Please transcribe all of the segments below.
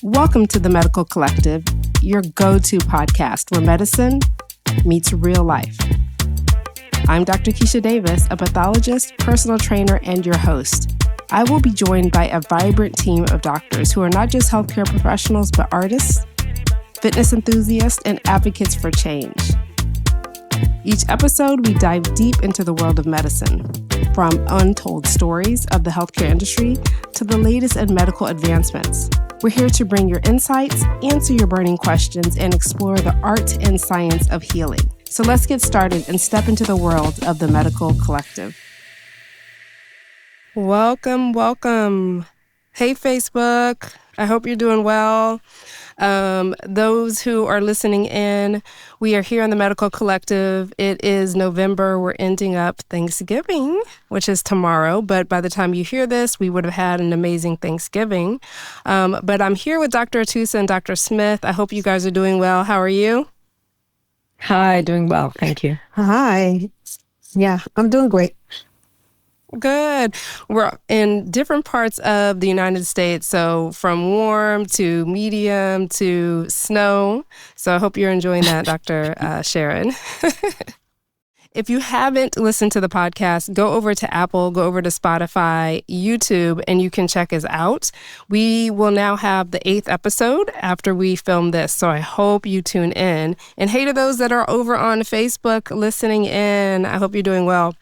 Welcome to The Medical Collective, your go-to podcast where medicine meets real life. I'm Dr. Keisha Davis, a pathologist, personal trainer, and your host. I will be joined by a vibrant team of doctors who are not just healthcare professionals, but artists, fitness enthusiasts, and advocates for change. Each episode, we dive deep into the world of medicine, from untold stories of the healthcare industry to the latest in medical advancements. We're here to bring your insights, answer your burning questions, and explore the art and science of healing. So let's get started and step into the world of the Medical Collective. Welcome. Hey, Facebook. I hope you're doing well. Those who are listening in, we are here on the Medical Collective. It is November. We're ending up Thanksgiving, which is tomorrow. But by the time you hear this, we would have had an amazing Thanksgiving. But I'm here with Dr. Atoosa and Dr. Smith. I hope you guys are doing well. How are you? Hi, doing well. Thank you. Hi. Yeah, I'm doing great. Good. We're in different parts of the United States, so from warm to medium to snow. So I hope you're enjoying that, Dr. Sharon. If you haven't listened to the podcast, go over to Apple, go over to Spotify, YouTube, and you can check us out. We will now have the 8th episode after we film this, so I hope you tune in. And hey to those that are over on Facebook listening in, I hope you're doing well.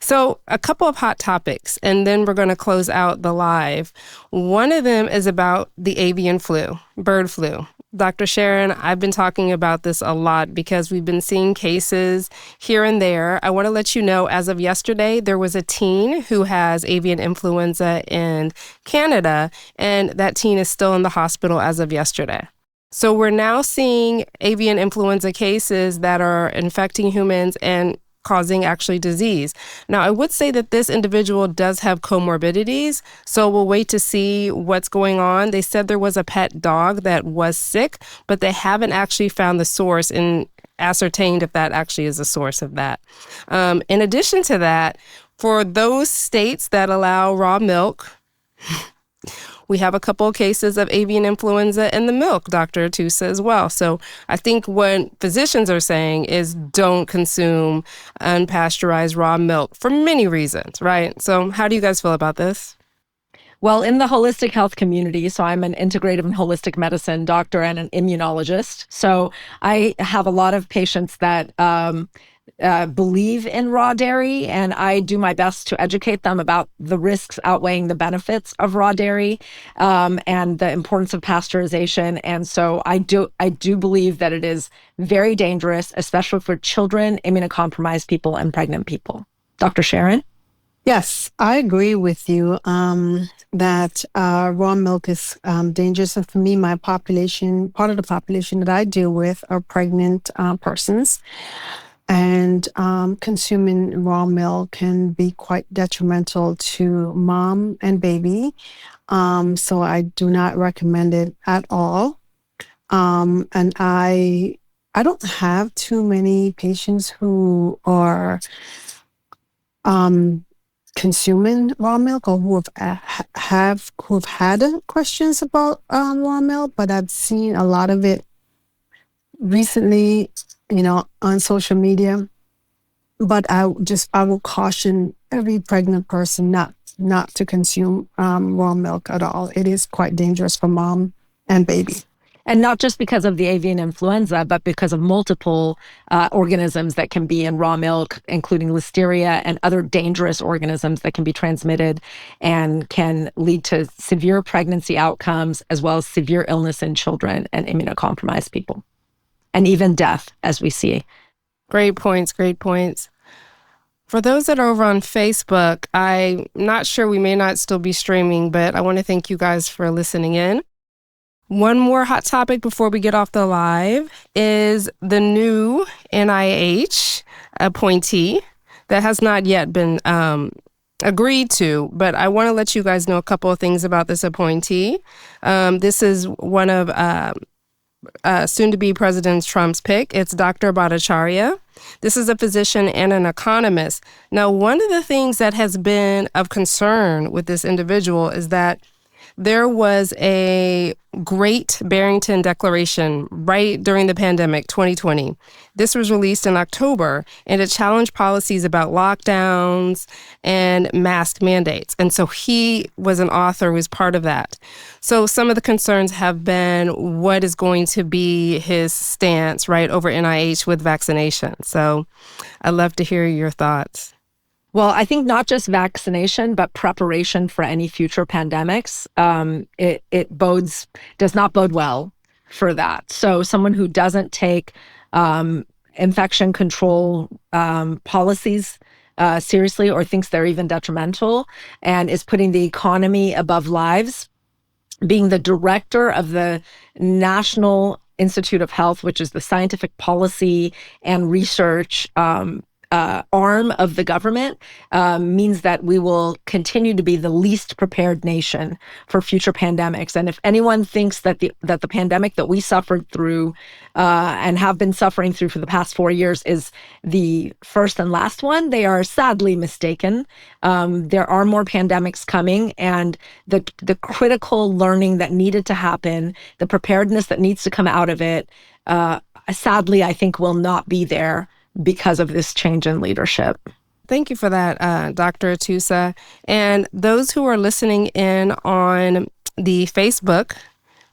So a couple of hot topics, and then we're going to close out the live. One of them is about the avian flu, bird flu. Dr. Sharon, I've been talking about this a lot because we've been seeing cases here and there. I want to let you know, as of yesterday, there was a teen who has avian influenza in Canada, and that teen is still in the hospital as of yesterday. So we're now seeing avian influenza cases that are infecting humans and causing actually disease. Now, I would say that this individual does have comorbidities, so we'll wait to see what's going on. They said there was a pet dog that was sick, but they haven't actually found the source and ascertained if that actually is the source of that. In addition to that, for those states that allow raw milk, we have a couple of cases of avian influenza in the milk, Dr. Atoosa, as well. So I think what physicians are saying is don't consume unpasteurized raw milk for many reasons, right? So how do you guys feel about this? Well, in the holistic health community, so I'm an integrative and holistic medicine doctor and an immunologist. So I have a lot of patients that believe in raw dairy, and I do my best to educate them about the risks outweighing the benefits of raw dairy, and the importance of pasteurization. And so I do believe that it is very dangerous, especially for children, immunocompromised people, and pregnant people. Dr. Sharon? Yes, I agree with you that raw milk is dangerous. And for me, my population, part of the population that I deal with are pregnant persons. And consuming raw milk can be quite detrimental to mom and baby. So I do not recommend it at all. And I don't have too many patients who are consuming raw milk or who have had questions about raw milk, but I've seen a lot of it recently, on social media. But I will caution every pregnant person not to consume raw milk at all. It is quite dangerous for mom and baby. And not just because of the avian influenza, but because of multiple organisms that can be in raw milk, including listeria and other dangerous organisms that can be transmitted and can lead to severe pregnancy outcomes, as well as severe illness in children and immunocompromised people, and even death, as we see. Great points. For those that are over on Facebook, I'm not sure, we may not still be streaming, but I want to thank you guys for listening in. One more hot topic before we get off the live is the new NIH appointee that has not yet been agreed to, but I want to let you guys know a couple of things about this appointee. This is one of soon-to-be President Trump's pick. It's Dr. Bhattacharya. This is a physician and an economist. Now, one of the things that has been of concern with this individual is that there was a Great Barrington Declaration right during the pandemic, 2020. This was released in October, and it challenged policies about lockdowns and mask mandates. And so he was an author who was part of that. So some of the concerns have been what is going to be his stance, right, over NIH with vaccination. So I'd love to hear your thoughts. Well, I think not just vaccination, but preparation for any future pandemics. It does not bode well for that. So someone who doesn't take infection control policies seriously, or thinks they're even detrimental, and is putting the economy above lives, being the director of the National Institute of Health, which is the scientific policy and research arm of the government, means that we will continue to be the least prepared nation for future pandemics. And if anyone thinks that the pandemic that we suffered through and have been suffering through for the past 4 years is the first and last one, they are sadly mistaken. There are more pandemics coming, and the critical learning that needed to happen, the preparedness that needs to come out of it, sadly, I think will not be there because of this change in leadership. Thank you for that, Dr. Atoosa. And those who are listening in on the Facebook,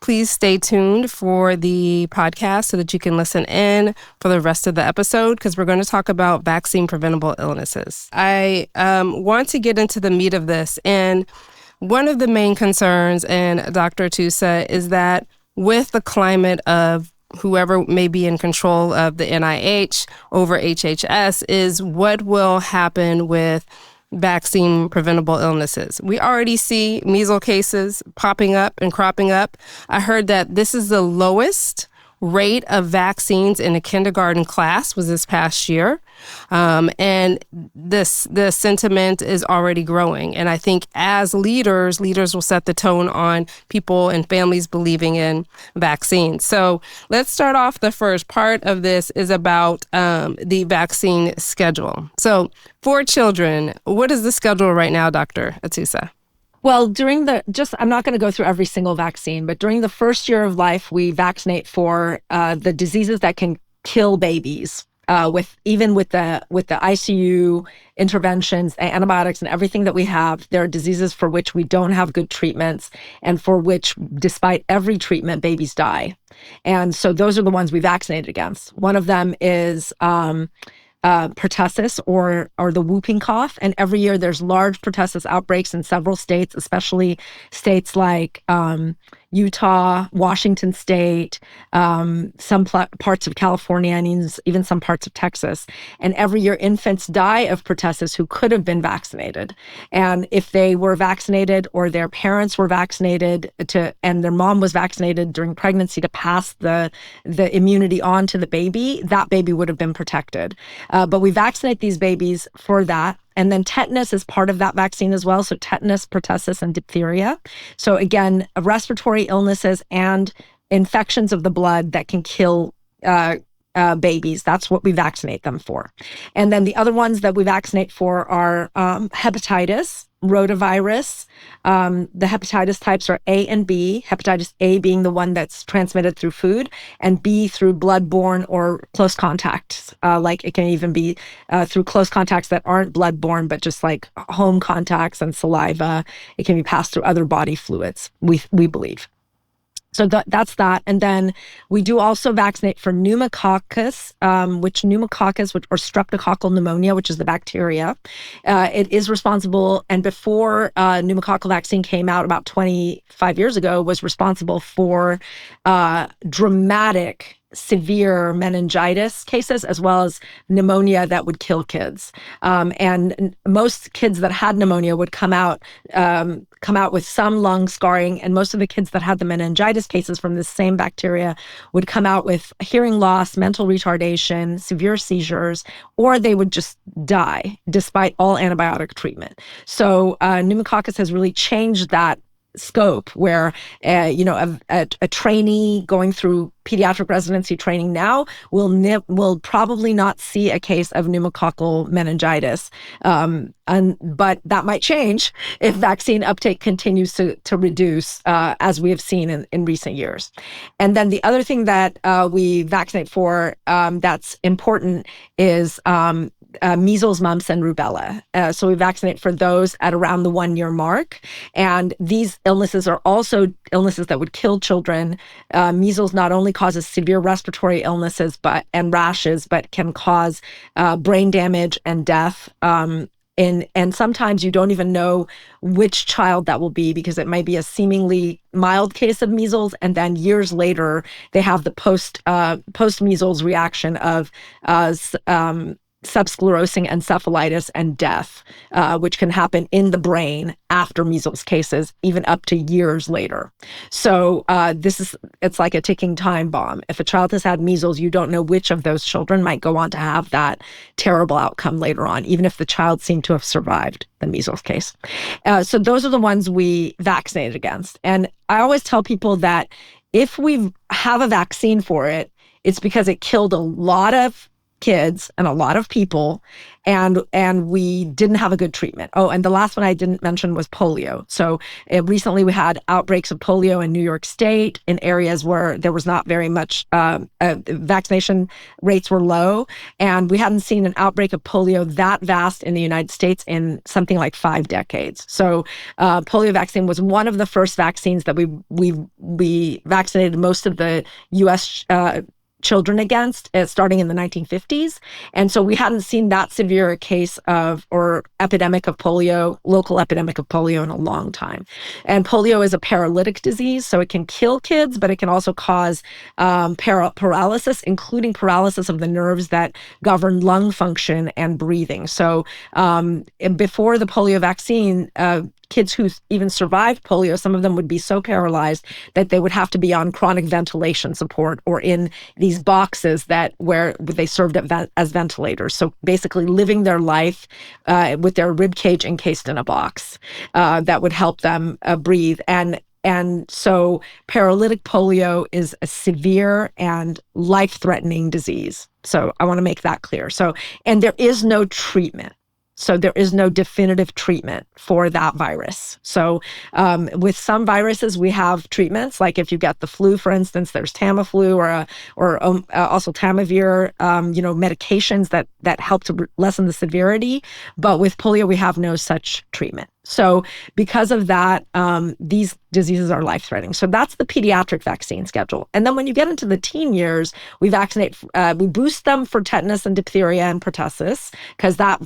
please stay tuned for the podcast so that you can listen in for the rest of the episode, because we're going to talk about vaccine-preventable illnesses. I want to get into the meat of this. And one of the main concerns, and Dr. Atoosa, is that with the climate of whoever may be in control of the NIH over HHS, is what will happen with vaccine preventable illnesses. We already see measles cases popping up and cropping up. I heard that this is the lowest rate of vaccines in a kindergarten class was this past year. And the sentiment is already growing. And I think as leaders will set the tone on people and families believing in vaccines. So let's start off. The first part of this is about the vaccine schedule. So for children, what is the schedule right now, Dr. Atoosa? Well, I'm not going to go through every single vaccine, but during the first year of life, we vaccinate for the diseases that can kill babies. With the ICU interventions, antibiotics, and everything that we have, there are diseases for which we don't have good treatments, and for which, despite every treatment, babies die. And so those are the ones we vaccinate against. One of them is pertussis, or the whooping cough. And every year there's large pertussis outbreaks in several states, especially states like Utah, Washington State, some parts of California, and even some parts of Texas. And every year infants die of pertussis who could have been vaccinated. And if they were vaccinated, or their parents were vaccinated and their mom was vaccinated during pregnancy to pass the immunity on to the baby, that baby would have been protected. But we vaccinate these babies for that. And then tetanus is part of that vaccine as well. So tetanus, pertussis, and diphtheria. So again, respiratory illnesses and infections of the blood that can kill babies. That's what we vaccinate them for. And then the other ones that we vaccinate for are hepatitis, rotavirus. The hepatitis types are A and B, hepatitis A being the one that's transmitted through food, and B through bloodborne or close contacts. Like it can even be through close contacts that aren't bloodborne, but just like home contacts and saliva. It can be passed through other body fluids, we believe. So that's that. And then we do also vaccinate for pneumococcus, or streptococcal pneumonia, which is the bacteria. It is responsible, and before pneumococcal vaccine came out about 25 years ago, was responsible for dramatic severe meningitis cases, as well as pneumonia that would kill kids. And most kids that had pneumonia would come out with some lung scarring, and most of the kids that had the meningitis cases from the same bacteria would come out with hearing loss, mental retardation, severe seizures, or they would just die despite all antibiotic treatment. So pneumococcus has really changed that scope where, a trainee going through pediatric residency training now will probably not see a case of pneumococcal meningitis. But that might change if vaccine uptake continues to reduce, as we have seen in recent years. And then the other thing that we vaccinate for that's important is measles, mumps, and rubella. So we vaccinate for those at around the 1-year mark. And these illnesses are also illnesses that would kill children. Measles not only causes severe respiratory illnesses and rashes, but can cause brain damage and death. And sometimes you don't even know which child that will be, because it might be a seemingly mild case of measles, and then years later they have the post measles reaction of subsclerosing encephalitis and death, which can happen in the brain after measles cases, even up to years later. So it's like a ticking time bomb. If a child has had measles, you don't know which of those children might go on to have that terrible outcome later on, even if the child seemed to have survived the measles case. So those are the ones we vaccinated against. And I always tell people that if we have a vaccine for it, it's because it killed a lot of kids and a lot of people, and we didn't have a good treatment. Oh, and the last one I didn't mention was polio. So recently we had outbreaks of polio in New York State in areas where there was not very much, vaccination rates were low, and we hadn't seen an outbreak of polio that vast in the United States in something like 5 decades. So polio vaccine was one of the first vaccines that we vaccinated most of the U.S. Children against, starting in the 1950s. And so we hadn't seen that severe a case of, or epidemic of polio, local epidemic of polio in a long time. And polio is a paralytic disease, so it can kill kids, but it can also cause paralysis, including paralysis of the nerves that govern lung function and breathing. So before the polio vaccine, kids who even survived polio, some of them would be so paralyzed that they would have to be on chronic ventilation support or in these boxes where they served as ventilators. So basically living their life with their rib cage encased in a box that would help them breathe. And so paralytic polio is a severe and life-threatening disease. So I want to make that clear. And there is no treatment. So there is no definitive treatment for that virus. So with some viruses, we have treatments. Like if you get the flu, for instance, there's Tamiflu or also Tamivir, medications that help to lessen the severity. But with polio, we have no such treatment. So because of that, these diseases are life-threatening. So that's the pediatric vaccine schedule. And then when you get into the teen years, we boost them for tetanus and diphtheria and pertussis, because that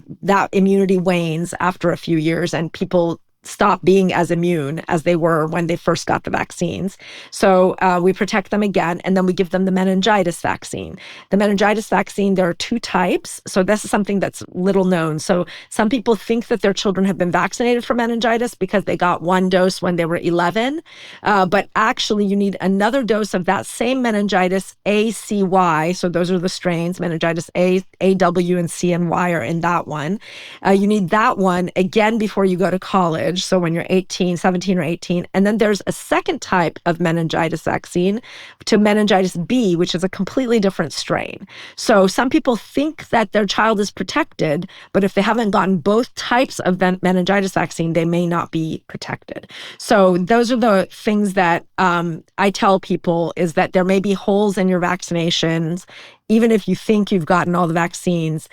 immunity wanes after a few years and people stop being as immune as they were when they first got the vaccines. So we protect them again, and then we give them the meningitis vaccine. The meningitis vaccine, there are 2 types. So this is something that's little known. So some people think that their children have been vaccinated for meningitis because they got 1 dose when they were 11. But actually, you need another dose of that same meningitis ACY. So those are the strains, meningitis A, AW, and C and Y are in that one. You need that one again before you go to college. So when you're 17 or 18. And then there's a second type of meningitis vaccine to meningitis B, which is a completely different strain. So some people think that their child is protected, but if they haven't gotten both types of meningitis vaccine, they may not be protected. So those are the things that I tell people, is that there may be holes in your vaccinations. Even if you think you've gotten all the vaccines,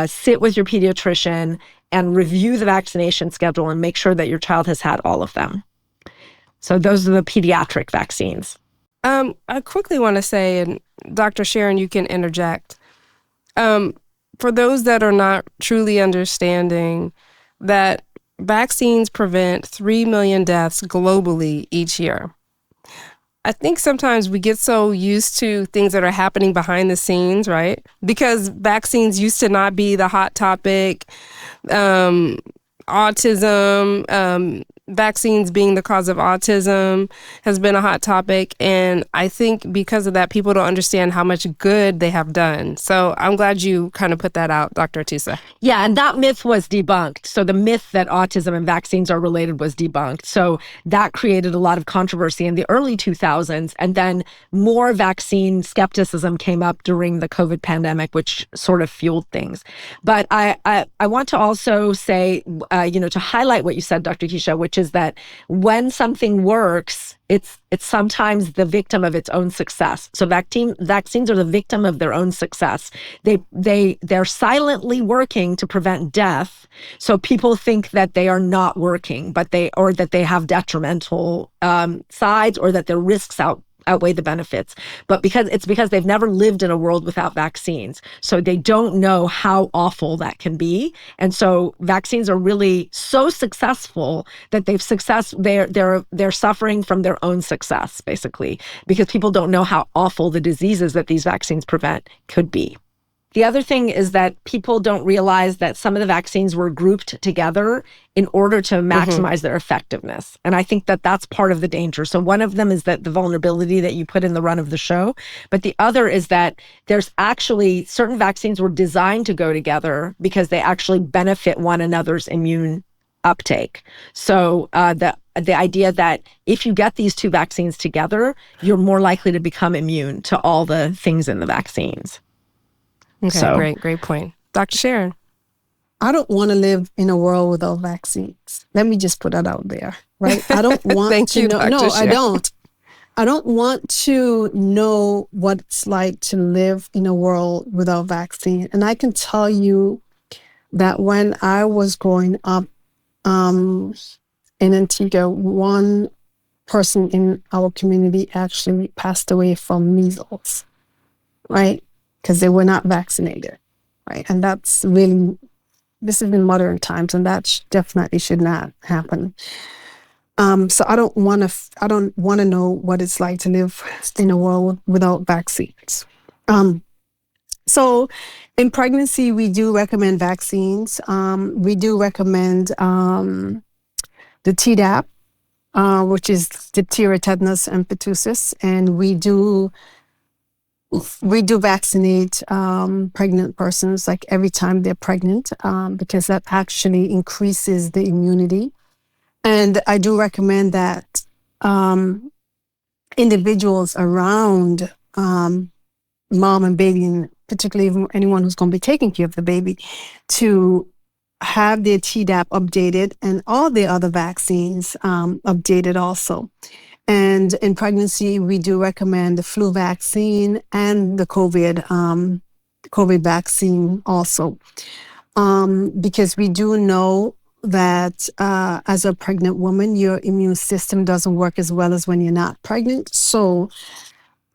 sit with your pediatrician and review the vaccination schedule and make sure that your child has had all of them. So those are the pediatric vaccines. I quickly want to say, and Dr. Sharon, you can interject. For those that are not truly understanding that vaccines prevent 3 million deaths globally each year. I think sometimes we get so used to things that are happening behind the scenes, right? Because vaccines used to not be the hot topic. Autism, vaccines being the cause of autism has been a hot topic. And I think because of that, people don't understand how much good they have done. So I'm glad you kind of put that out, Dr. Atoosa. Yeah, and that myth was debunked. So the myth that autism and vaccines are related was debunked. So that created a lot of controversy in the early 2000s. And then more vaccine skepticism came up during the COVID pandemic, which sort of fueled things. But I want to also say, to highlight what you said, Dr. Keisha, which is that when something works, it's sometimes the victim of its own success. So vaccines are the victim of their own success. They're silently working to prevent death. So people think that they are not working, that they have detrimental sides, or that their risks outweigh the benefits. But because they've never lived in a world without vaccines. So they don't know how awful that can be. And so vaccines are really so successful that they're suffering from their own success, basically, because people don't know how awful the diseases that these vaccines prevent could be. The other thing is that people don't realize that some of the vaccines were grouped together in order to maximize their effectiveness. And I think that that's part of the danger. So one of them is that the vulnerability that you put in the run of the show. But the other is that there's actually certain vaccines were designed to go together because they actually benefit one another's immune uptake. So the idea that if you get these two vaccines together, you're more likely to become immune to all the things in the vaccines. Okay, so, great point. Dr. Sharon. I don't want to live in a world without vaccines. Let me just put that out there, right? I don't want Thank to you, know. Dr. No, Sharon. I don't. I don't want to know what it's like to live in a world without vaccine. And I can tell you that when I was growing up in Antigua, one person in our community actually passed away from measles, right? Because they were not vaccinated, right? And this is in modern times, and that definitely should not happen. So I don't want to know what it's like to live in a world without vaccines. So in pregnancy, we do recommend vaccines. We do recommend the Tdap, which is diphtheria, tetanus, and pertussis, and we do vaccinate pregnant persons like every time they're pregnant because that actually increases the immunity. And I do recommend that individuals around mom and baby, and particularly anyone who's going to be taking care of the baby, to have their Tdap updated and all the other vaccines updated also. And in pregnancy, we do recommend the flu vaccine and the COVID vaccine also, because we do know that as a pregnant woman, your immune system doesn't work as well as when you're not pregnant. So,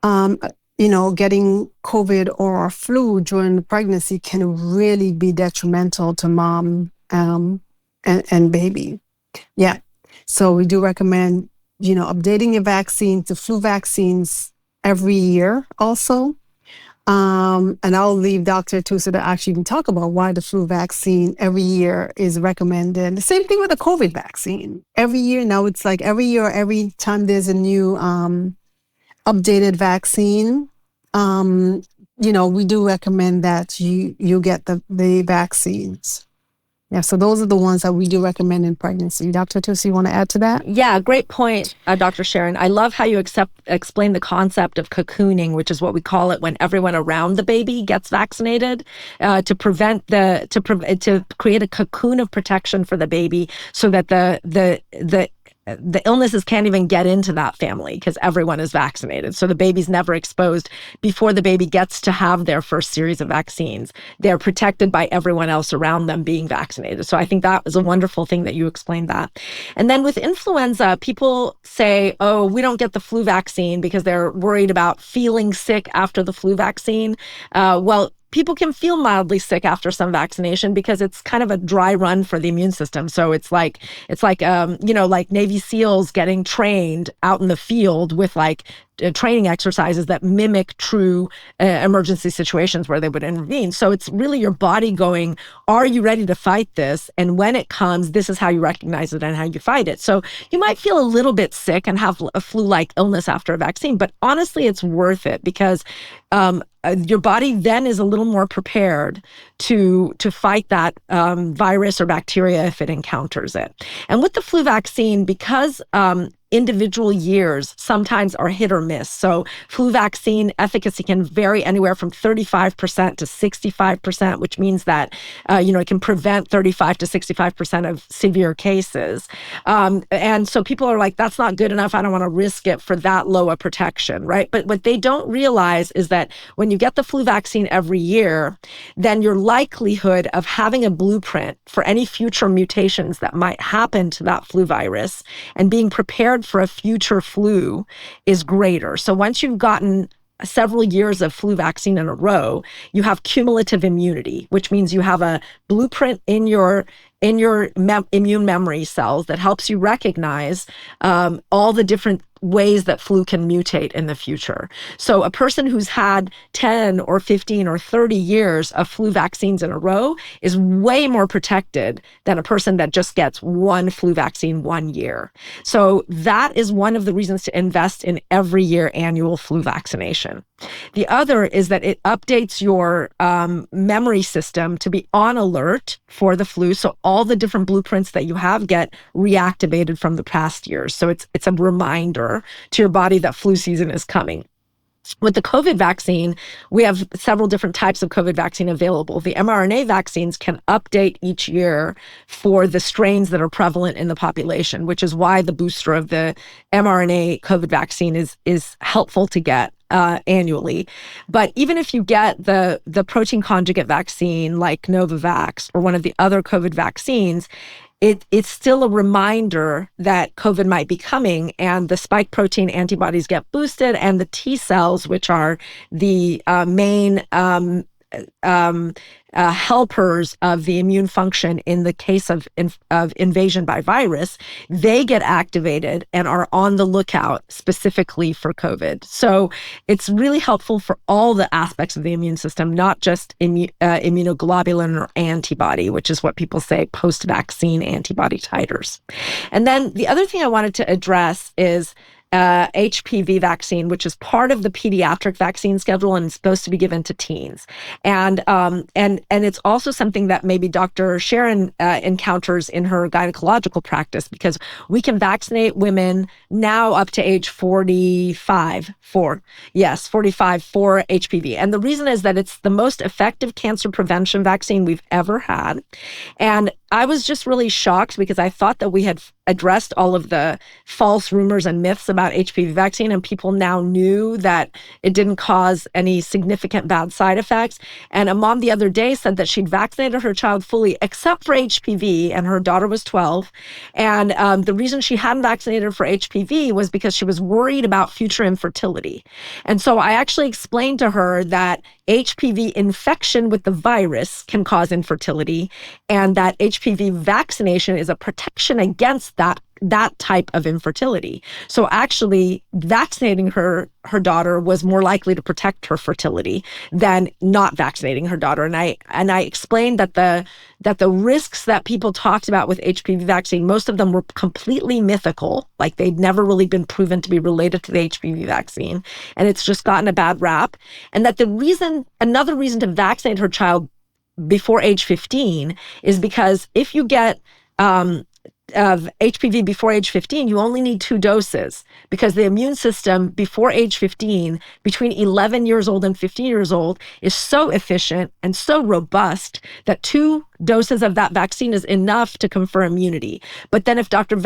getting COVID or flu during the pregnancy can really be detrimental to mom and baby. Yeah. So we do recommend updating your vaccine to flu vaccines every year also. And I'll leave Dr. Atoosa to actually even talk about why the flu vaccine every year is recommended. The same thing with the COVID vaccine. Every year now, it's like every year, every time there's a new updated vaccine, we do recommend that you get the vaccines. Yeah, so those are the ones that we do recommend in pregnancy. Dr. Atoosa, you want to add to that? Yeah, great point, Dr. Sharon. I love how you explain the concept of cocooning, which is what we call it when everyone around the baby gets vaccinated, to create a cocoon of protection for the baby, so that the illnesses can't even get into that family because everyone is vaccinated. So the baby's never exposed before the baby gets to have their first series of vaccines. They're protected by everyone else around them being vaccinated. So I think that was a wonderful thing that you explained that. And then with influenza, people say, oh, we don't get the flu vaccine because they're worried about feeling sick after the flu vaccine. Well, people can feel mildly sick after some vaccination because it's kind of a dry run for the immune system. So it's like Navy SEALs getting trained out in the field with like training exercises that mimic true emergency situations where they would intervene. So it's really your body going, are you ready to fight this? And when it comes, this is how you recognize it and how you fight it. So you might feel a little bit sick and have a flu-like illness after a vaccine, but honestly, it's worth it because your body then is a little more prepared to fight that virus or bacteria if it encounters it. And with the flu vaccine, because individual years sometimes are hit or miss. So flu vaccine efficacy can vary anywhere from 35% to 65%, which means that, it can prevent 35 to 65% of severe cases. And so people are like, that's not good enough. I don't want to risk it for that low a protection, right? But what they don't realize is that when you get the flu vaccine every year, then your likelihood of having a blueprint for any future mutations that might happen to that flu virus and being prepared for a future flu is greater. So once you've gotten several years of flu vaccine in a row, you have cumulative immunity, which means you have a blueprint in your immune memory cells that helps you recognize all the different ways that flu can mutate in the future. So a person who's had 10 or 15 or 30 years of flu vaccines in a row is way more protected than a person that just gets one flu vaccine 1 year. So that is one of the reasons to invest in every year annual flu vaccination. The other is that it updates your memory system to be on alert for the flu. So all the different blueprints that you have get reactivated from the past years. So it's a reminder to your body that flu season is coming. With the COVID vaccine, we have several different types of COVID vaccine available. The mRNA vaccines can update each year for the strains that are prevalent in the population, which is why the booster of the mRNA COVID vaccine is helpful to get annually. But even if you get the protein conjugate vaccine like Novavax or one of the other COVID vaccines, it's still a reminder that COVID might be coming, and the spike protein antibodies get boosted, and the T cells, which are the main helpers of the immune function in the case of invasion by virus, they get activated and are on the lookout specifically for COVID. So it's really helpful for all the aspects of the immune system, not just immunoglobulin or antibody, which is what people say post-vaccine antibody titers. And then the other thing I wanted to address is HPV vaccine, which is part of the pediatric vaccine schedule and is supposed to be given to teens. And it's also something that maybe Dr. Sharon encounters in her gynecological practice, because we can vaccinate women now up to age 45 for HPV. And the reason is that it's the most effective cancer prevention vaccine we've ever had. And I was just really shocked because I thought that we had addressed all of the false rumors and myths about HPV vaccine, and people now knew that it didn't cause any significant bad side effects. And a mom the other day said that she'd vaccinated her child fully except for HPV, and her daughter was 12. And the reason she hadn't vaccinated her for HPV was because she was worried about future infertility. And so I actually explained to her that HPV infection with the virus can cause infertility, and that HPV vaccination is a protection against that type of infertility. So actually vaccinating her daughter was more likely to protect her fertility than not vaccinating her daughter. And I explained that the risks that people talked about with HPV vaccine, most of them were completely mythical, like they'd never really been proven to be related to the HPV vaccine, and it's just gotten a bad rap. And that another reason to vaccinate her child before age 15 is because if you get of HPV before age 15, you only need 2 doses, because the immune system before age 15, between 11 years old and 15 years old, is so efficient and so robust that 2 doses of that vaccine is enough to confer immunity. But then if Dr.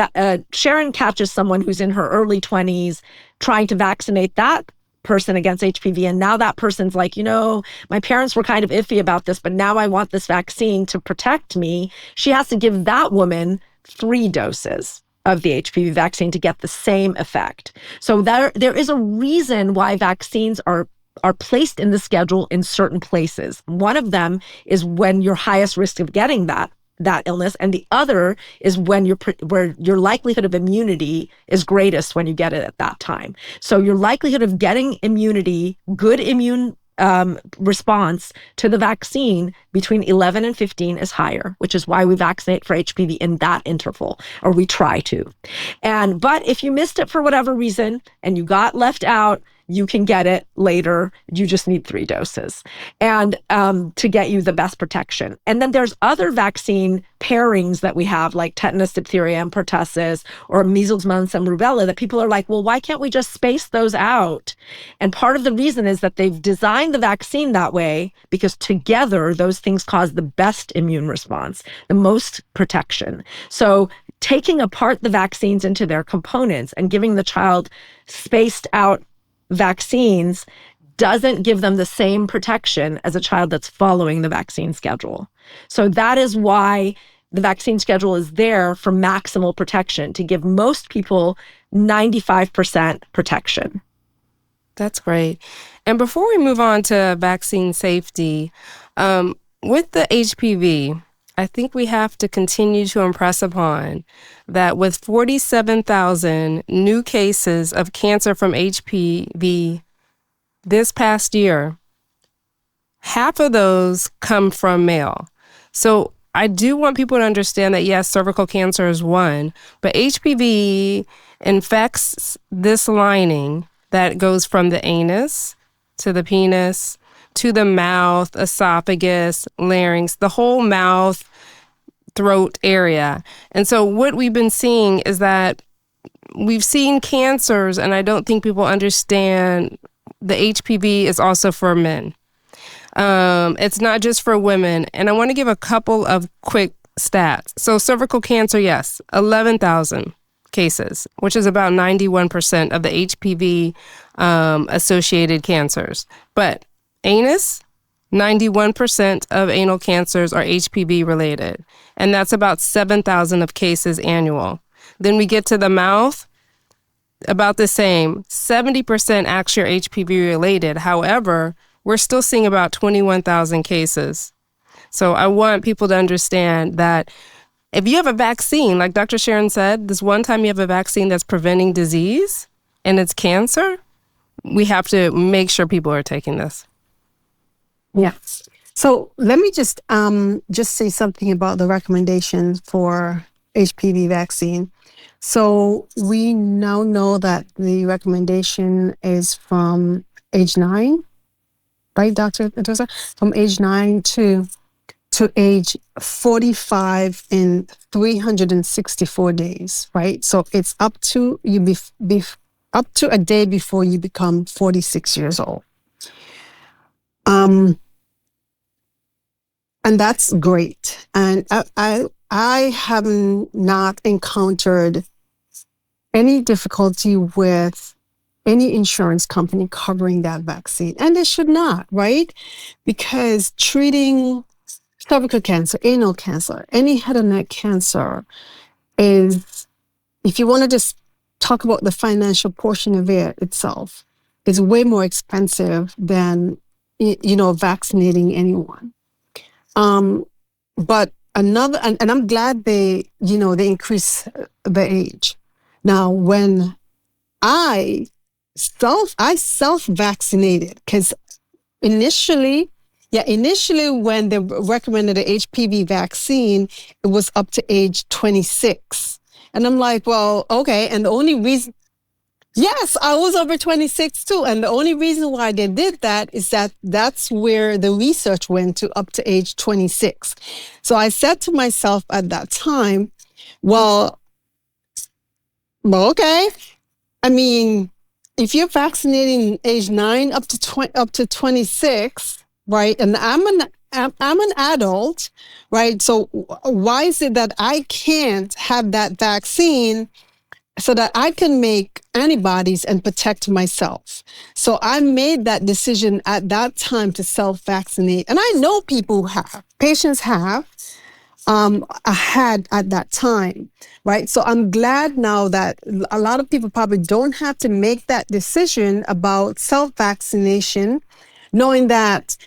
Sharon catches someone who's in her early 20s trying to vaccinate that person against HPV, and now that person's like, my parents were kind of iffy about this, but now I want this vaccine to protect me, she has to give that woman 3 doses of the HPV vaccine to get the same effect. So there is a reason why vaccines are placed in the schedule in certain places. One of them is when you're highest risk of getting that that illness, and the other is when where your likelihood of immunity is greatest when you get it at that time. So your likelihood of getting immunity, good immune response to the vaccine between 11 and 15 is higher, which is why we vaccinate for HPV in that interval, or we try to. But if you missed it for whatever reason and you got left out, you can get it later. You just need 3 doses and to get you the best protection. And then there's other vaccine pairings that we have, like tetanus, diphtheria, and pertussis, or measles, mumps, and rubella, that people are like, well, why can't we just space those out? And part of the reason is that they've designed the vaccine that way because together those things cause the best immune response, the most protection. So taking apart the vaccines into their components and giving the child spaced out vaccines doesn't give them the same protection as a child that's following the vaccine schedule. So that is why the vaccine schedule is there for maximal protection, to give most people 95% protection. That's great. And before we move on to vaccine safety, with the HPV, I think we have to continue to impress upon that with 47,000 new cases of cancer from HPV this past year, half of those come from male. So I do want people to understand that, yes, cervical cancer is one, but HPV infects this lining that goes from the anus to the penis to the mouth, esophagus, larynx, the whole mouth, throat area. And so what we've been seeing is that we've seen cancers, and I don't think people understand the HPV is also for men. It's not just for women. And I want to give a couple of quick stats. So cervical cancer, yes, 11,000 cases, which is about 91% of the HPV associated cancers. But anus, 91% of anal cancers are HPV related, and that's about 7,000 of cases annual. Then we get to the mouth, about the same, 70% actually are HPV related. However, we're still seeing about 21,000 cases. So I want people to understand that if you have a vaccine, like Dr. Sharon said, this one time you have a vaccine that's preventing disease and it's cancer, we have to make sure people are taking this. Yeah. So let me just say something about the recommendations for HPV vaccine. So we now know that the recommendation is from age 9, right, Dr. Atoosa? From age 9 to age 45 in 364 days, right? So it's up to up to a day before you become 46 years old. And that's great. And I have not encountered any difficulty with any insurance company covering that vaccine. And they should not, right? Because treating cervical cancer, anal cancer, any head and neck cancer is, if you want to just talk about the financial portion of it itself, is way more expensive than, vaccinating anyone. But another, and I'm glad they increase the age. Now, when I self-vaccinated, because initially when they recommended the HPV vaccine, it was up to age 26. And I'm like, well, okay. And the only reason, yes, I was over 26 too. And the only reason why they did that is that that's where the research went to, up to age 26. So I said to myself at that time, well, okay. I mean, if you're vaccinating age 9 up to 26, right? And I'm an adult, right? So why is it that I can't have that vaccine so that I can make antibodies and protect myself? So I made that decision at that time to self-vaccinate. And I know patients have had at that time, right? So I'm glad now that a lot of people probably don't have to make that decision about self-vaccination, knowing that,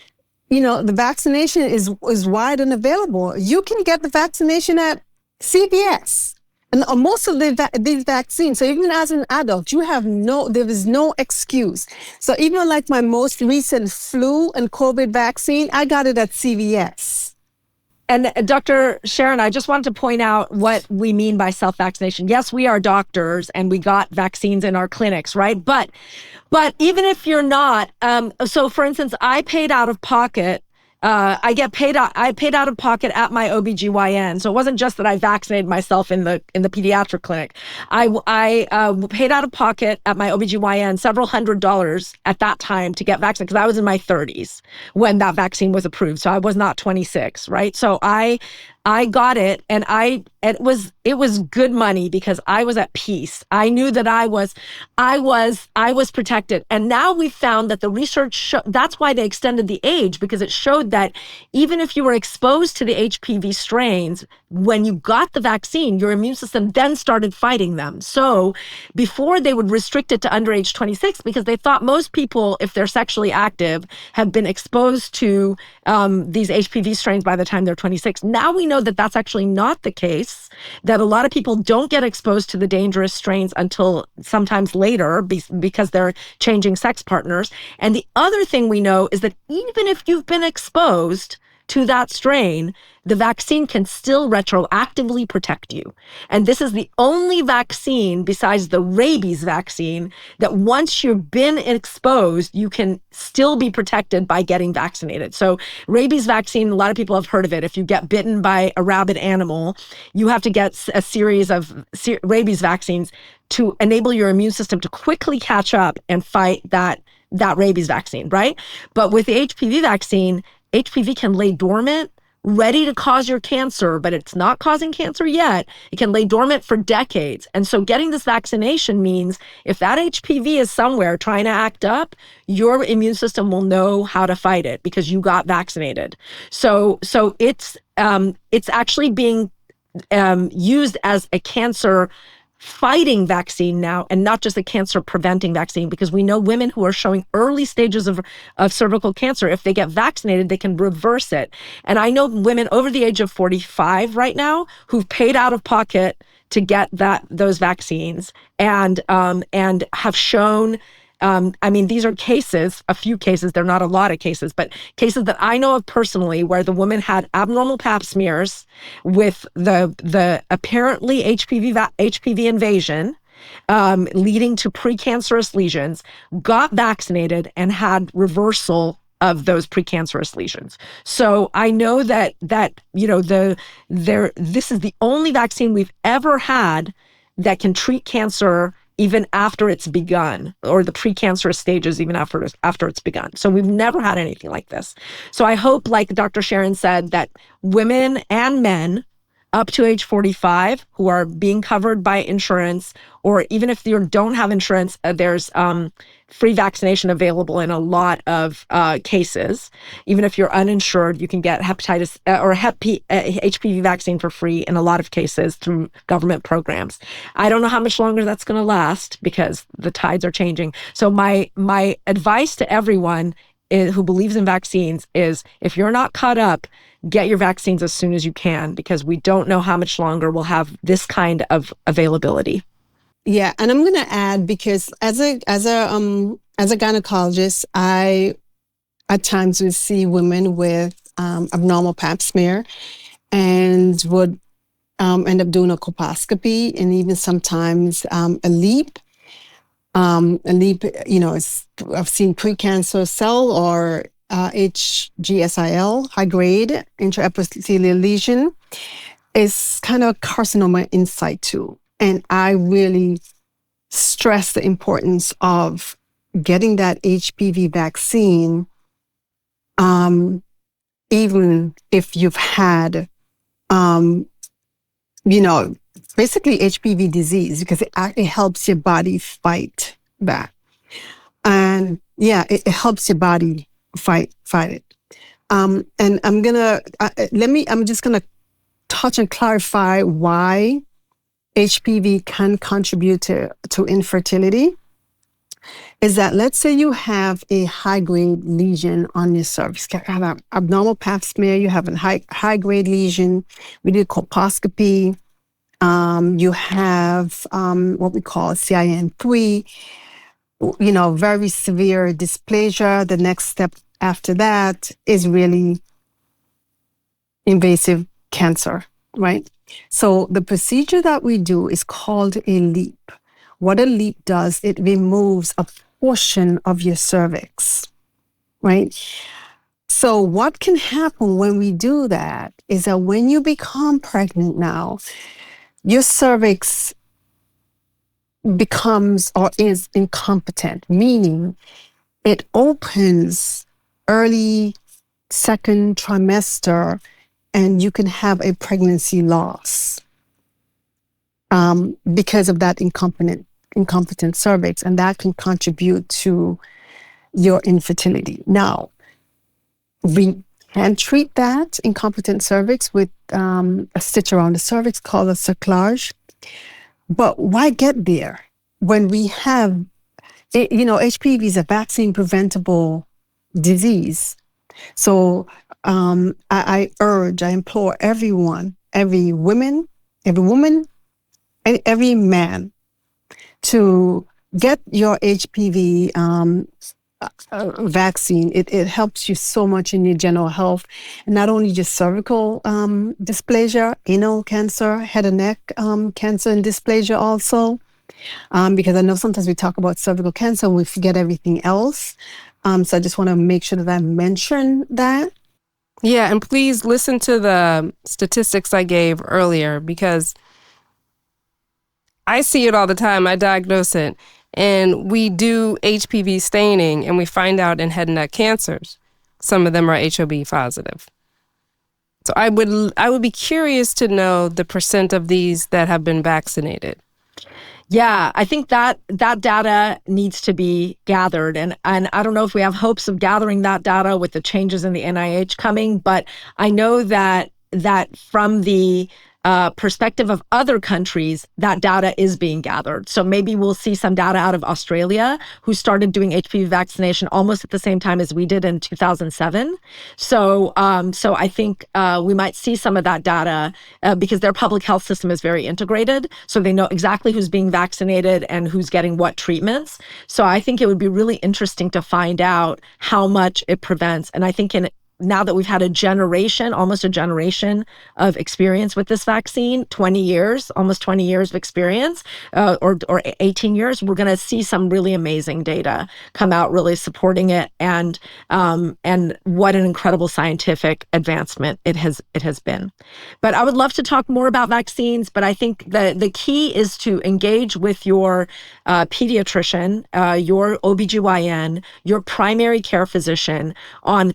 the vaccination is wide and available. You can get the vaccination at CVS. And most of these vaccines, so even as an adult, there is no excuse. So even like my most recent flu and COVID vaccine, I got it at CVS. And Dr. Sharon, I just wanted to point out what we mean by self-vaccination. Yes, we are doctors and we got vaccines in our clinics, right? But even if you're not, so for instance, I paid out of pocket. I paid out of pocket at my OBGYN. So it wasn't just that I vaccinated myself in the pediatric clinic. I paid out of pocket at my OBGYN several $100s at that time to get vaccinated, because I was in my 30s when that vaccine was approved. So I was not 26, right? So I got it, and it was good money because I was at peace. I knew that I was protected. And now we've found that the research that's why they extended the age, because it showed that even if you were exposed to the HPV strains, when you got the vaccine, your immune system then started fighting them. So before, they would restrict it to under age 26 because they thought most people, if they're sexually active, have been exposed to these HPV strains by the time they're 26. Now we know that that's actually not the case, that a lot of people don't get exposed to the dangerous strains until sometimes later because they're changing sex partners. And the other thing we know is that even if you've been exposed to that strain, the vaccine can still retroactively protect you. And this is the only vaccine besides the rabies vaccine that once you've been exposed, you can still be protected by getting vaccinated. So rabies vaccine, a lot of people have heard of it. If you get bitten by a rabid animal, you have to get a series of rabies vaccines to enable your immune system to quickly catch up and fight that rabies vaccine, right? But with the HPV vaccine, HPV can lay dormant, ready to cause your cancer, but it's not causing cancer yet. It can lay dormant for decades. And so getting this vaccination means if that HPV is somewhere trying to act up, your immune system will know how to fight it because you got vaccinated. So it's actually being used as a cancer fighting vaccine now, and not just a cancer preventing vaccine, because we know women who are showing early stages of cervical cancer, if they get vaccinated, they can reverse it. And I know women over the age of 45 right now who've paid out of pocket to get those vaccines and have shown. These are cases, a few cases, they're not a lot of cases, but cases that I know of personally where the woman had abnormal pap smears with the apparently HPV invasion, leading to precancerous lesions, got vaccinated and had reversal of those precancerous lesions. So I know that this is the only vaccine we've ever had that can treat cancer even after it's begun, or the precancerous stages even after it's begun. So we've never had anything like this. So I hope, like Dr. Sharon said, that women and men up to age 45 who are being covered by insurance, or even if you don't have insurance, there's free vaccination available in a lot of cases. Even if you're uninsured, you can get hepatitis or HPV vaccine for free in a lot of cases through government programs. I don't know how much longer that's going to last because the tides are changing. So my advice to everyone who believes in vaccines is, if you're not caught up, get your vaccines as soon as you can, because we don't know how much longer we'll have this kind of availability. Yeah, and I'm going to add, because as a gynecologist, I at times would see women with abnormal pap smear and would end up doing a colposcopy and even sometimes a LEEP. A LEEP, I've seen precancer cell or HGSIL, high grade intraepithelial lesion, is kind of carcinoma in situ. And I really stress the importance of getting that HPV vaccine, even if you've had, basically HPV disease, because it helps your body fight back. And yeah, it helps your body fight it. And I'm just gonna touch and clarify why HPV can contribute to infertility. is that let's say you have a high-grade lesion on your cervix. You have an abnormal pap smear, you have a high-grade lesion, we did colposcopy, you have what we call CIN3, very severe dysplasia. The next step after that is really invasive cancer, right? So the procedure that we do is called a LEEP. What a LEEP does, it removes a portion of your cervix, right? So what can happen when we do that is that when you become pregnant now, your cervix becomes or is incompetent, meaning it opens early second trimester and you can have a pregnancy loss because of that incompetent cervix, and that can contribute to your infertility. Now, we can treat that incompetent cervix with a stitch around the cervix called a cerclage. But why get there when we have, HPV is a vaccine-preventable disease. So I implore everyone, every woman, and every man to get your HPV vaccine. It helps you so much in your general health, and not only just cervical dysplasia, anal cancer, head and neck cancer and dysplasia also, because I know sometimes we talk about cervical cancer and we forget everything else. So I just want to make sure that I mention that. Yeah, and please listen to the statistics I gave earlier, because I see it all the time. I diagnose it. And we do HPV staining, and we find out in head and neck cancers, some of them are HOB positive. So I would be curious to know the percent of these that have been vaccinated. Yeah, I think that data needs to be gathered. And I don't know if we have hopes of gathering that data with the changes in the NIH coming, but I know that from the perspective of other countries, that data is being gathered. So maybe we'll see some data out of Australia, who started doing HPV vaccination almost at the same time as we did in 2007. So I think we might see some of that data because their public health system is very integrated. So they know exactly who's being vaccinated and who's getting what treatments. So I think it would be really interesting to find out how much it prevents. And I think now that we've had almost a generation of experience with this vaccine, almost 20 years of experience, or 18 years, we're going to see some really amazing data come out really supporting it, and what an incredible scientific advancement it has been. But I would love to talk more about vaccines, but I think the key is to engage with your pediatrician, your OBGYN, your primary care physician on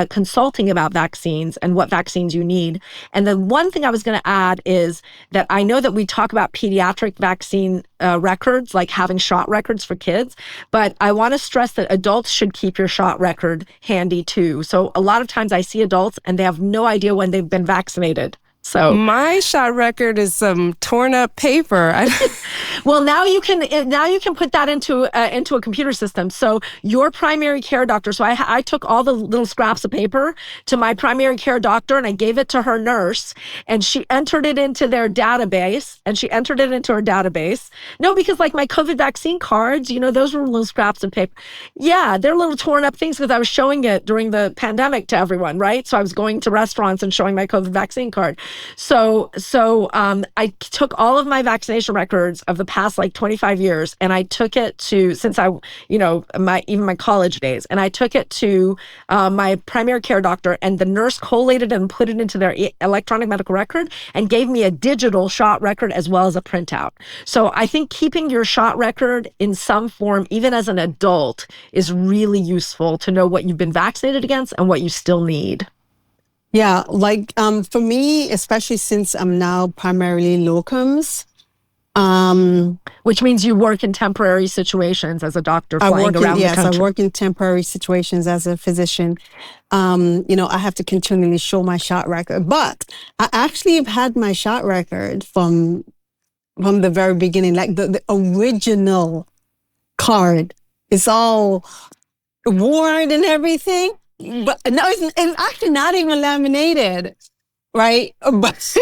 consulting about vaccines and what vaccines you need. And the one thing I was going to add is that I know that we talk about pediatric vaccine records, like having shot records for kids, but I want to stress that adults should keep your shot record handy too. So a lot of times I see adults and they have no idea when they've been vaccinated. So my shot record is some torn up paper. Well, now you can put that into a computer system. So your primary care doctor. So I took all the little scraps of paper to my primary care doctor, and I gave it to her nurse, and she entered it into their database. No, because like my COVID vaccine cards, those were little scraps of paper. Yeah, they're little torn up things because I was showing it during the pandemic to everyone, right? So I was going to restaurants and showing my COVID vaccine card. So I took all of my vaccination records of the past 25 years, and I took it to, since I, even my college days, and I took it to my primary care doctor, and the nurse collated it and put it into their electronic medical record and gave me a digital shot record as well as a printout. So I think keeping your shot record in some form, even as an adult, is really useful to know what you've been vaccinated against and what you still need. Yeah, for me, especially since I'm now primarily locums, which means you work in temporary situations as a doctor flying around the country. Yes, I work in temporary situations as a physician. I have to continually show my shot record, but I actually have had my shot record from the very beginning, like the original card it's all worn and everything. But no, it's actually not even laminated, right? But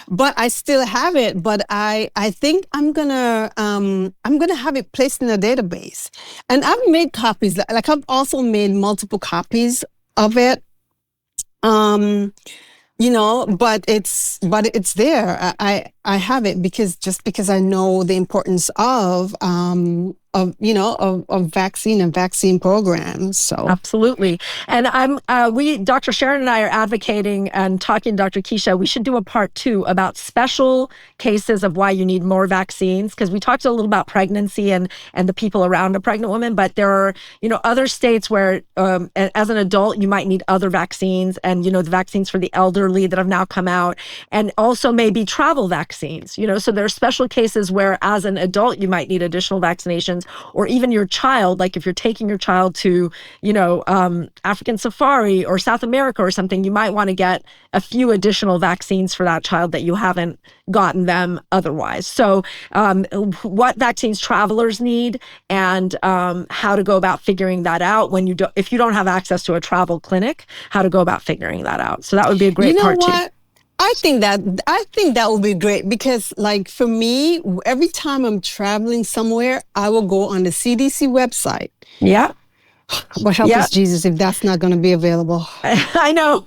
but I still have it. But I think I'm gonna have it placed in a database, and I've made copies. Like I've also made multiple copies of it. But it's there. I have it because I know the importance of vaccine and vaccine programs. So absolutely. And Dr. Sharon and I are advocating and talking to Dr. Keisha, we should do a part 2 about special cases of why you need more vaccines, because we talked a little about pregnancy and the people around a pregnant woman, but there are, other states where as an adult, you might need other vaccines, and, the vaccines for the elderly that have now come out, and also maybe travel vaccines, so there are special cases where as an adult, you might need additional vaccinations, or even your child, like if you're taking your child to, African safari or South America or something, you might want to get a few additional vaccines for that child that you haven't gotten them otherwise. So what vaccines travelers need, and how to go about figuring that out if you don't have access to a travel clinic, how to go about figuring that out. So that would be a great part too. I think that would be great, because like for me, every time I'm traveling somewhere, I will go on the CDC website. Yeah. But help us, Jesus, if that's not going to be available. I know.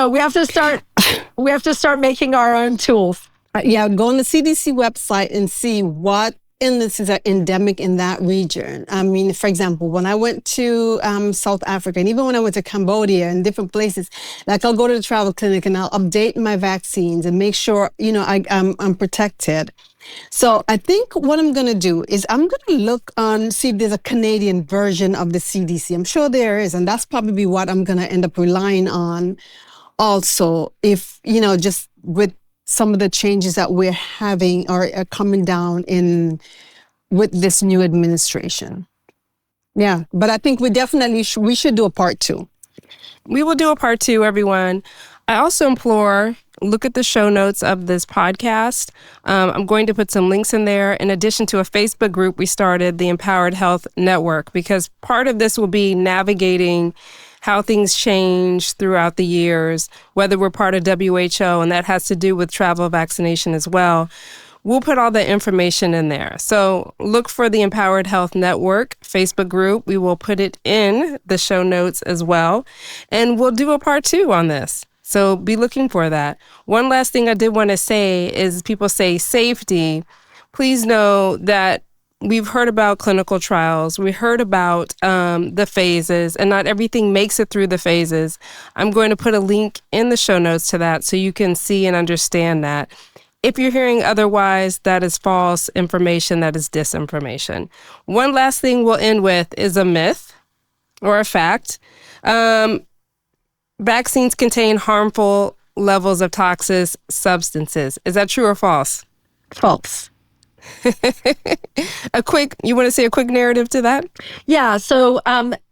We have to start making our own tools. Go on the CDC website and see what illnesses are endemic in that region. I mean, for example, when I went to South Africa, and even when I went to Cambodia and different places, like I'll go to the travel clinic and I'll update my vaccines and make sure, I'm protected. So I think what I'm going to do is I'm going to look see if there's a Canadian version of the CDC. I'm sure there is, and that's probably what I'm going to end up relying on also, if, just with some of the changes that we're having or are coming down with this new administration. Yeah, but I think we definitely we should do a part 2. We will do a part 2, everyone. I also implore, look at the show notes of this podcast. I'm going to put some links in there, in addition to a Facebook group we started, the Empowered Health Network, because part of this will be navigating how things change throughout the years, whether we're part of WHO, and that has to do with travel vaccination as well. We'll put all the information in there. So look for the Empowered Health Network Facebook group. We will put it in the show notes as well. And we'll do a part 2 on this. So be looking for that. One last thing I did want to say is, people say safety. Please know that we've heard about clinical trials. We heard about the phases, and not everything makes it through the phases. I'm going to put a link in the show notes to that so you can see and understand that. If you're hearing otherwise, that is false information, that is disinformation. One last thing we'll end with is a myth or a fact. Vaccines contain harmful levels of toxic substances. Is that true or false? False. You want to say a quick narrative to that? Yeah. So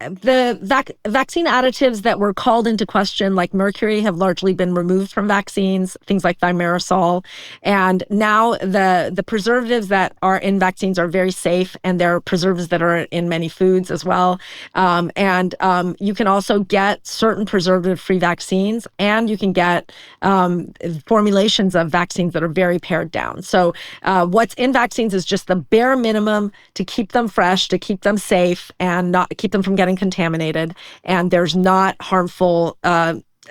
the vaccine additives that were called into question, like mercury, have largely been removed from vaccines, things like thimerosal. And now the preservatives that are in vaccines are very safe, and they're preservatives that are in many foods as well. And you can also get certain preservative-free vaccines, and you can get formulations of vaccines that are very pared down. So what's in vaccines is just the bare minimum to keep them fresh, to keep them safe, and not keep them from getting contaminated. And there's not harmful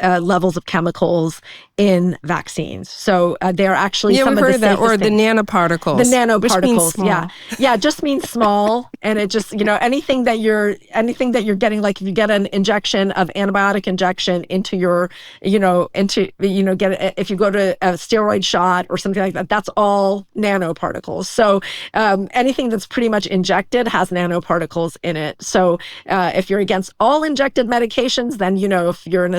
levels of chemicals in vaccines. So they're actually some of the safest things. Or the nanoparticles. The nanoparticles, yeah. Yeah, it just means small. And it just, anything that you're getting, like if you get an injection of antibiotic injection into your, if you go to a steroid shot or something like that, that's all nanoparticles. So anything that's pretty much injected has nanoparticles in it. So if you're against all injected medications, then, if you're in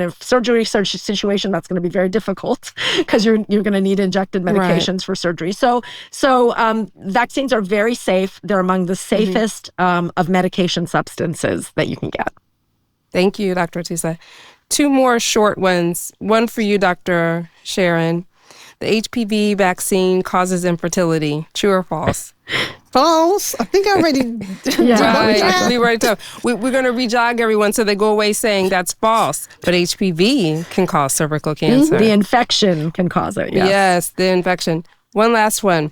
a surgery situation, that's going to be very difficult, because you're going to need injected medications for surgery. So vaccines are very safe. They're among the safest of medication substances that you can get. Thank you, Dr. Atoosa. 2 more short ones. One for you, Dr. Sharon. the HPV vaccine causes infertility. True or false? False. I think I already. Right. We already told. We're going to re-jog everyone so they go away saying that's false. But HPV can cause cervical cancer. The infection can cause it. Yes, the infection. One last one.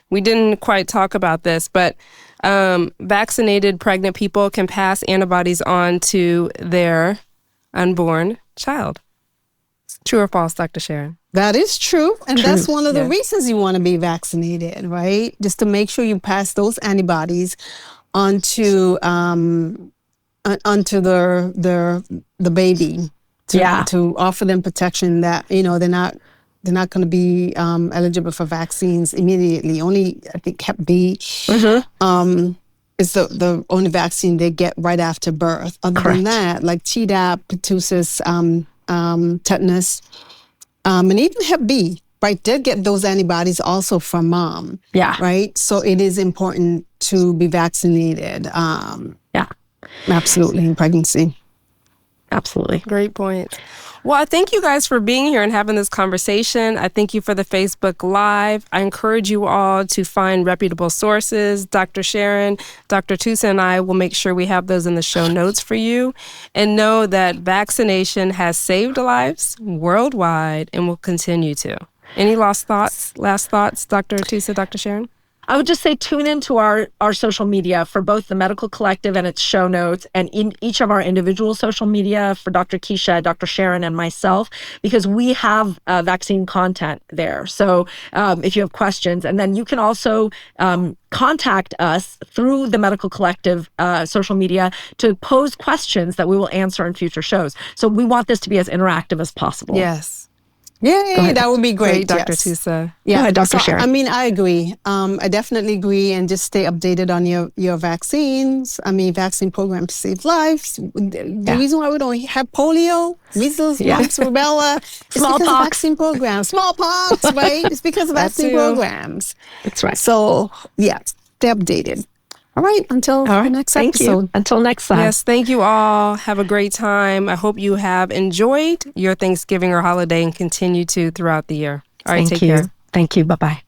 We didn't quite talk about this, but vaccinated pregnant people can pass antibodies on to their unborn child. True or false, Dr. Sharon? That is true. And that's one of the reasons you want to be vaccinated, right? Just to make sure you pass those antibodies onto the baby to offer them protection that, they're not going to be eligible for vaccines immediately. Only, I think, Hep B is the only vaccine they get right after birth. Other than that, like Tdap, pertussis, tetanus, and even Hep B, right? They get those antibodies also from mom. Yeah. Right? So it is important to be vaccinated. Absolutely, in pregnancy. Absolutely. Great point. Well, I thank you guys for being here and having this conversation. I thank you for the Facebook Live. I encourage you all to find reputable sources. Dr. Sharon, Dr. Atoosa, and I will make sure we have those in the show notes for you. And know that vaccination has saved lives worldwide and will continue to. Any last thoughts, Dr. Atoosa, Dr. Sharon? I would just say tune into our social media for both the Medical Collective and its show notes, and in each of our individual social media for Dr. Keisha, Dr. Sharon, and myself, because we have vaccine content there. So if you have questions, and then you can also contact us through the Medical Collective social media to pose questions that we will answer in future shows. So we want this to be as interactive as possible. Yes. Yeah, that would be great, Dr. Atoosa. Yeah, go ahead, Dr. Sharon. I mean, I agree. I definitely agree, and just stay updated on your vaccines. I mean, vaccine programs save lives. The reason why we don't have polio, measles, mumps, rubella, is because of vaccine programs. Smallpox, right? It's because of vaccine programs. That's right. So, stay updated. All right, until the next episode. You. Until next time. Yes, thank you all. Have a great time. I hope you have enjoyed your Thanksgiving or holiday and continue to throughout the year. All right, take care. Thank you. Bye-bye.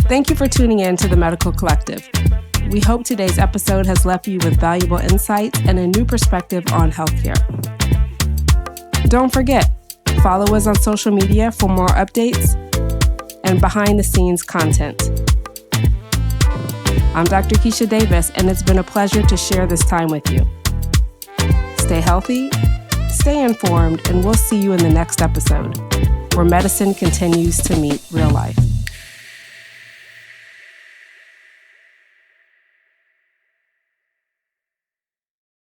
Thank you for tuning in to the Medical Collective. We hope today's episode has left you with valuable insights and a new perspective on healthcare. Don't forget, follow us on social media for more updates and behind-the-scenes content. I'm Dr. Keisha Davis, and it's been a pleasure to share this time with you. Stay healthy, stay informed, and we'll see you in the next episode, where medicine continues to meet real life.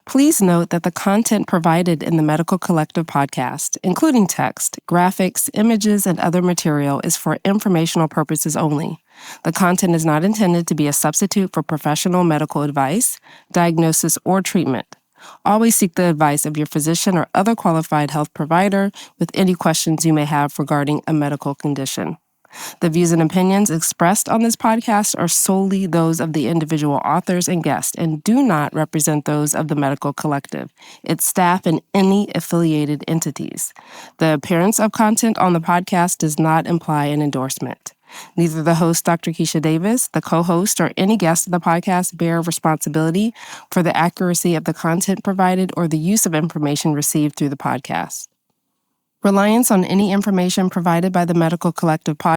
Please note that the content provided in the Medical Collective podcast, including text, graphics, images, and other material, is for informational purposes only. The content is not intended to be a substitute for professional medical advice, diagnosis, or treatment. Always seek the advice of your physician or other qualified health provider with any questions you may have regarding a medical condition. The views and opinions expressed on this podcast are solely those of the individual authors and guests and do not represent those of the Medical Collective, its staff, and any affiliated entities. The appearance of content on the podcast does not imply an endorsement. Neither the host, Dr. Keisha Davis, the co-host, or any guest of the podcast bear responsibility for the accuracy of the content provided or the use of information received through the podcast. Reliance on any information provided by the Medical Collective podcast